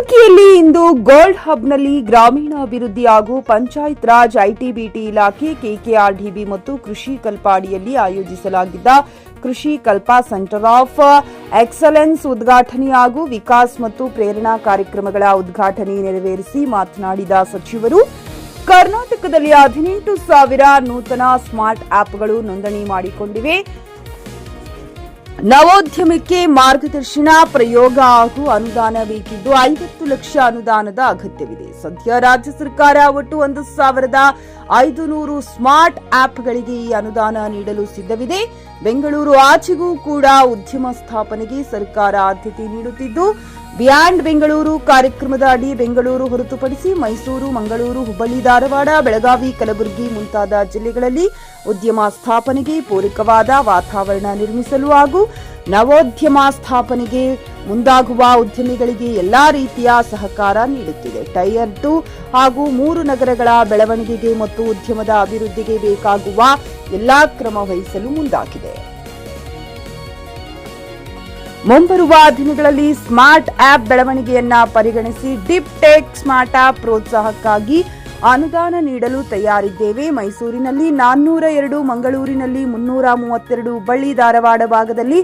ಕಲಬುರಗಿಯಲ್ಲಿ ಇಂದು ಗೋಲ್ಡ್ ಹಬ್ನಲ್ಲಿ ಗ್ರಾಮೀಣಾಭಿವೃದ್ಧಿ ಹಾಗೂ ಪಂಚಾಯತ್ ರಾಜ್ ಐಟಿಬಿಟಿ ಇಲಾಖೆ ಕೆಕೆಆರ್ಡಿಬಿ ಮತ್ತು ಕೃಷಿ ಕಲ್ಪ ಅಡಿಯಲ್ಲಿ ಆಯೋಜಿಸಲಾಗಿದ್ದ ಕೃಷಿ ಕಲ್ಪ ಸೆಂಟರ್ ಆಫ್ ಎಕ್ಸಲೆನ್ಸ್ ಉದ್ಘಾಟನೆ ಹಾಗೂ ವಿಕಾಸ್ ಮತ್ತು ಪ್ರೇರಣಾ ಕಾರ್ಯಕ್ರಮಗಳ ಉದ್ಘಾಟನೆ ನೆರವೇರಿಸಿ ಮಾತನಾಡಿದ ಸಚಿವರು, ಕರ್ನಾಟಕದಲ್ಲಿ 18,000 ನೂತನ ಸ್ಮಾರ್ಟ್ ಆಪ್ಗಳು ನೋಂದಣಿ ಮಾಡಿಕೊಂಡಿವೆ. ನವೋದ್ಯಮಕ್ಕೆ ಮಾರ್ಗದರ್ಶನ, ಪ್ರಯೋಗ ಹಾಗೂ ಅನುದಾನ ಬೇಕಿದ್ದು 50 ಲಕ್ಷ ಅನುದಾನದ ಅಗತ್ಯವಿದೆ. ಸದ್ಯ ರಾಜ್ಯ ಸರ್ಕಾರ ಒಟ್ಟು 1,500 ಸ್ಮಾರ್ಟ್ ಆಪ್ಗಳಿಗೆ ಈ ಅನುದಾನ ನೀಡಲು ಸಿದ್ಧವಿದೆ. ಬೆಂಗಳೂರು ಆಚೆಗೂ ಕೂಡ ಉದ್ಯಮ ಸ್ಥಾಪನೆಗೆ ಸರ್ಕಾರ ಆದ್ಯತೆ ನೀಡುತ್ತಿದ್ದು, ಬಿಯಾಂಡ್ ಬೆಂಗಳೂರು ಕಾರ್ಯಕ್ರಮದ ಅಡಿ ಬೆಂಗಳೂರು ಹೊರತುಪಡಿಸಿ ಮೈಸೂರು, ಮಂಗಳೂರು, ಹುಬ್ಬಳ್ಳಿ, ಧಾರವಾಡ, ಬೆಳಗಾವಿ, ಕಲಬುರಗಿ ಮುಂತಾದ ಜಿಲ್ಲೆಗಳಲ್ಲಿ ಉದ್ಯಮ ಸ್ಥಾಪನೆಗೆ ಪೂರಕವಾದ ವಾತಾವರಣ ನಿರ್ಮಿಸಲು ಹಾಗೂ ನವೋದ್ಯಮ ಸ್ಥಾಪನೆಗೆ ಮುಂದಾಗುವ ಉದ್ಯಮಿಗಳಿಗೆ ಎಲ್ಲಾ ರೀತಿಯ ಸಹಕಾರ ನೀಡುತ್ತಿದೆ. ಟೈರ್ 2 ಹಾಗೂ 3 ನಗರಗಳ ಬೆಳವಣಿಗೆಗೆ ಮತ್ತು ಉದ್ಯಮದ ಅಭಿವೃದ್ಧಿಗೆ ಬೇಕಾಗುವ ಎಲ್ಲಾ ಕ್ರಮ ವಹಿಸಲು ಮುಂದಾಗಿದೆ. ಮುಂಬರುವ ದಿನಗಳಲ್ಲಿ ಸ್ಮಾರ್ಟ್ ಆಪ್ ಬೆಳವಣಿಗೆಯನ್ನ ಪರಿಗಣಿಸಿ ಡಿಪ್ ಟೆಕ್ ಸ್ಮಾರ್ಟ್ ಆಪ್ ಪ್ರೋತ್ಸಾಹಕ್ಕಾಗಿ ಅನುದಾನ ನೀಡಲು ತಯಾರಿದ್ದೇವೆ. ಮೈಸೂರಿನಲ್ಲಿ 402, ಮಂಗಳೂರಿನಲ್ಲಿ 332, ಹುಬ್ಬಳ್ಳಿ ಧಾರವಾಡ ಭಾಗದಲ್ಲಿ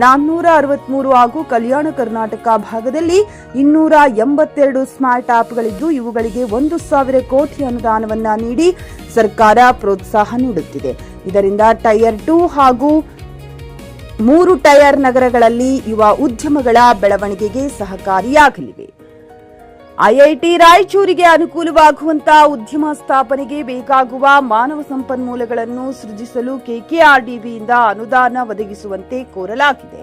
463 ಹಾಗೂ ಕಲ್ಯಾಣ ಕರ್ನಾಟಕ ಭಾಗದಲ್ಲಿ 282 ಸ್ಮಾರ್ಟ್ ಆಪ್ಗಳಿದ್ದು, ಇವುಗಳಿಗೆ 1,000 ಕೋಟಿ ಅನುದಾನವನ್ನ ನೀಡಿ ಸರ್ಕಾರ ಪ್ರೋತ್ಸಾಹ ನೀಡುತ್ತಿದೆ. ಇದರಿಂದ ಟೈರ್ 2 ಹಾಗೂ 3 ಟೈರ್ ನಗರಗಳಲ್ಲಿ ಯುವ ಉದ್ಯಮಗಳ ಬೆಳವಣಿಗೆಗೆ ಸಹಕಾರಿಯಾಗಲಿವೆ. ಐಐಟಿ ರಾಯಚೂರಿಗೆ ಅನುಕೂಲವಾಗುವಂತಹ ಉದ್ಯಮ ಸ್ಥಾಪನೆಗೆ ಬೇಕಾಗುವ ಮಾನವ ಸಂಪನ್ಮೂಲಗಳನ್ನು ಸೃಜಿಸಲು ಕೆಕೆಆರ್ಡಿಬಿಯಿಂದ ಅನುದಾನ ಒದಗಿಸುವಂತೆ ಕೋರಲಾಗಿದೆ.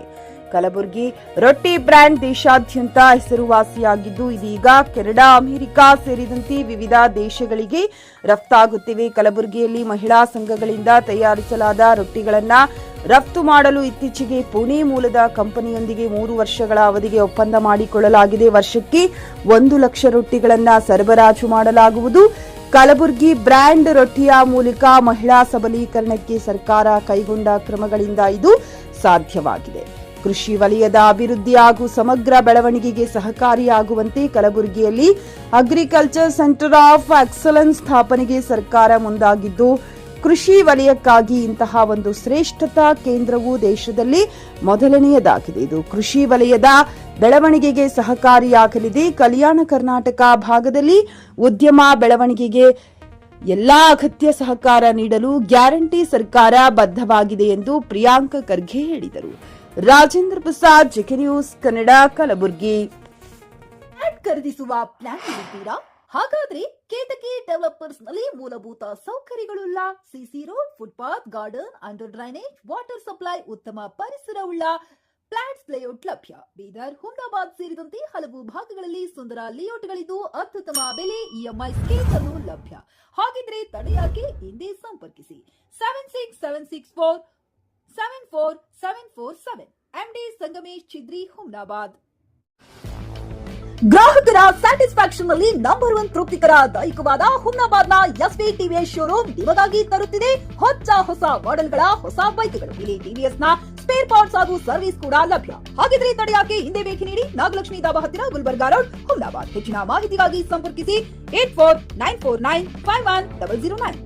ಕಲಬುರಗಿ ರೊಟ್ಟಿ ಬ್ರ್ಯಾಂಡ್ ದೇಶಾದ್ಯಂತ ಹೆಸರುವಾಸಿಯಾಗಿದ್ದು, ಇದೀಗ ಕೆನಡಾ, ಅಮೆರಿಕ ಸೇರಿದಂತೆ ವಿವಿಧ ದೇಶಗಳಿಗೆ ರಫ್ತಾಗುತ್ತಿವೆ. ಕಲಬುರಗಿಯಲ್ಲಿ ಮಹಿಳಾ ಸಂಘಗಳಿಂದ ತಯಾರಿಸಲಾದ ರೊಟ್ಟಿಗಳನ್ನು ರಫ್ತು ಮಾಡಲು ಇತ್ತೀಚೆಗೆ ಪುಣೆ ಮೂಲದ ಕಂಪನಿಯೊಂದಿಗೆ 3 ವರ್ಷಗಳ ಅವಧಿಗೆ ಒಪ್ಪಂದ ಮಾಡಿಕೊಳ್ಳಲಾಗಿದೆ. ವರ್ಷಕ್ಕೆ 1 ಲಕ್ಷ ರೊಟ್ಟಿಗಳನ್ನು ಸರಬರಾಜು ಮಾಡಲಾಗುವುದು. ಕಲಬುರಗಿ ಬ್ರ್ಯಾಂಡ್ ರೊಟ್ಟಿಯ ಮೂಲಕ ಮಹಿಳಾ ಸಬಲೀಕರಣಕ್ಕೆ ಸರ್ಕಾರ ಕೈಗೊಂಡ ಕ್ರಮಗಳಿಂದ ಇದು ಸಾಧ್ಯವಾಗಿದೆ. ಕೃಷಿ ವಲಯದ ಅಭಿವೃದ್ಧಿ ಹಾಗೂ ಸಮಗ್ರ ಬೆಳವಣಿಗೆಗೆ ಸಹಕಾರಿಯಾಗುವಂತೆ ಕಲಬುರಗಿಯಲ್ಲಿ ಅಗ್ರಿಕಲ್ಚರ್ ಸೆಂಟರ್ ಆಫ್ ಎಕ್ಸಲೆನ್ಸ್ ಸ್ಥಾಪನೆಗೆ ಸರ್ಕಾರ ಮುಂದಾಗಿದ್ದು, ಕೃಷಿ ವಲಯಕ್ಕಾಗಿ ಇಂತಹ ಒಂದು ಶ್ರೇಷ್ಠತಾ ಕೇಂದ್ರವು ದೇಶದಲ್ಲಿ ಮೊದಲನೆಯದಾಗಿದೆ. ಇದು ಕೃಷಿ ವಲಯದ ಬೆಳವಣಿಗೆಗೆ ಸಹಕಾರಿಯಾಗಲಿದೆ. ಕಲ್ಯಾಣ ಕರ್ನಾಟಕ ಭಾಗದಲ್ಲಿ ಉದ್ಯಮ ಬೆಳವಣಿಗೆಗೆ ಎಲ್ಲಾ ಅಗತ್ಯ ಸಹಕಾರ ನೀಡಲು ಗ್ಯಾರಂಟಿ ಸರ್ಕಾರ ಬದ್ಧವಾಗಿದೆ ಎಂದು ಪ್ರಿಯಾಂಕ ಖರ್ಗೆ ಹೇಳಿದರು. Rajendra Prasad, JK news Kannada, Kalaburagi. ಖರೀದಿಸುವ ಪ್ಲಾನ್ ಇದ್ದೀರಾ? ಹಾಗಾದ್ರೆ ಕೇತಕಿ ಡೆವಲಪರ್ಸ್ ನಲ್ಲಿ ಮೂಲಭೂತ ಸೌಕರ್ಯಗಳುಳ್ಳ CC road, footpath, garden, under drainage, water supply, ಉತ್ತಮ ಪರಿಸರವುಳ್ಳ ಫ್ಲಾಟ್ಸ್ ಲೇಔಟ್ ಲಭ್ಯ. ಬೀದರ್, ಹುಮ್ನಾಬಾದ್ ಸೇರಿದಂತೆ ಹಲವು ಭಾಗಗಳಲ್ಲಿ ಸುಂದರ ಲೇಔಟ್ಗಳಿದ್ದು, ಅತ್ಯುತ್ತಮ ಬೆಲೆ, ಇಎಂಐ ಸ್ಕೀಮ್ಸ್ ಅನ್ನು ಲಭ್ಯ. ಹಾಗಿದ್ರೆ ತಡೆಯಾಕೆ? ಹಿಂದೆ ಸಂಪರ್ಕಿಸಿ 7676474747 ಎಂಡಿ ಸಂಗಮೇಶ್ ಚಿದ್ರಿ, ಹುಮ್ನಾಬಾದ್. ಗ್ರಾಹಕರ ಸ್ಯಾಟಿಸ್ಫ್ಯಾಕ್ಷನ್ ನಲ್ಲಿ ನಂಬರ್ 1 ತೃಪ್ತಿಕರ ದೈಹಿಕವಾದ ಹುಮ್ನಾಬಾದ್ನ ಎಸ್ವಿ ಟಿವಿಎಸ್ ಶೋರೂಮ್ ನಿಮಗಾಗಿ ತರುತ್ತಿದೆ ಹೊಸ ಮಾಡೆಲ್ಗಳ ಹೊಸ ಬೈಕ್ಗಳು. ಇಲ್ಲಿ ಟಿವಿಎಸ್ ನ ಸ್ಪೇರ್ ಪಾರ್ಟ್ಸ್ ಹಾಗೂ ಸರ್ವಿಸ್ ಕೂಡ ಲಭ್ಯ. ಹಾಗಿದ್ರೆ ತಡೆಯಾಕೆ? ಹಿಂದೆ ಭೇಟಿ ನೀಡಿ, ನಾಗಲಕ್ಷ್ಮಿ ಧಾಬಾ ಹತ್ತಿರ, ಗುಲ್ಬರ್ಗಾ ರೋಡ್, ಹುಮ್ನಾಬಾದ್. ಹೆಚ್ಚಿನ ಮಾಹಿತಿಗಾಗಿ ಸಂಪರ್ಕಿಸಿ 8494951009.